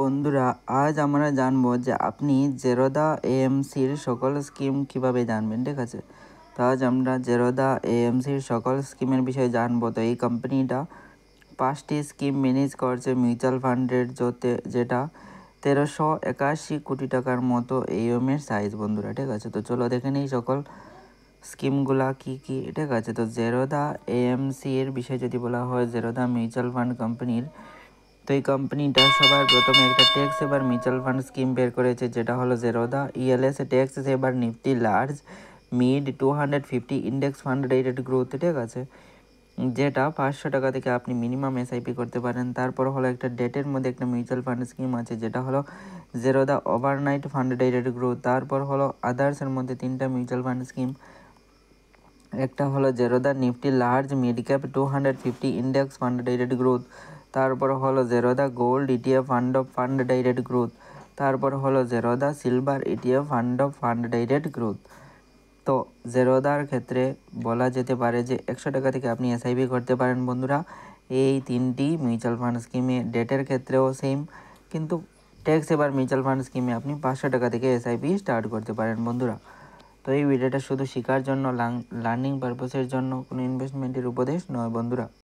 বন্ধুরা, আজ আমরা জানবো যে আপনি জেরোদা এএমসির সকল স্কিম কিভাবে জানবেন। ঠিক আছে, তো আজ আমরা জেরোদা এএমসির সকল স্কিমের বিষয়ে জানবো। তো এই কোম্পানিটা 5টি স্কিম ম্যানেজ করছে মিউচুয়াল ফান্ডের, যেটা 1381 কোটি টাকার মতো এর সাইজ। বন্ধুরা, ঠিক আছে, তো চলো দেখে নিই সকল স্কিমগুলা কি কি। ঠিক আছে, তো জেরোদা এএমসি এর বিষয়ে যদি বলা হয়, জেরোদা মিউচুয়াল ফান্ড কোম্পানির, তো এই কোম্পানিটা সবার প্রথমে একটা tax saver mutual fund scheme বের করেছে, যেটা হলো Zerodha ELS tax saver Nifty large mid 250 index fund rated growth. ঠিক আছে, যেটা 500 টাকা থেকে আপনি মিনিমাম এসআইপি করতে পারেন। তারপর হলো একটা ডেটের মধ্যে একটা মিউচুয়াল ফান্ড স্কিম আছে, যেটা হলো Zerodha overnight fund rated growth. তারপর হলো আদার্সের মধ্যে 3টা মিউচুয়াল ফান্ড স্কিম। একটা হলো Zerodha Nifty large mid cap 250 index fund rated growth. তারপর হলো Zerodha gold ETF fund of fund direct growth. তারপর হলো Zerodha silver ETF fund of fund direct growth. তো জেরোদার ক্ষেত্রে বলা যেতে পারে যে 100 টাকা থেকে আপনি এসআইপি করতে পারেন। বন্ধুরা, এই 3টি মিউচুয়াল ফান্ড স্কিমে ডেটের ক্ষেত্রেও সেম, কিন্তু ট্যাক্স এবার মিউচুয়াল ফান্ড স্কিমে আপনি 500 টাকা থেকে এসআইপি স্টার্ট করতে পারেন। বন্ধুরা, তো এই ভিডিওটা শুধু শেখার জন্য, লার্নিং পারপসের জন্য, কোনো ইনভেস্টমেন্টের উপদেশ নয়। বন্ধুরা।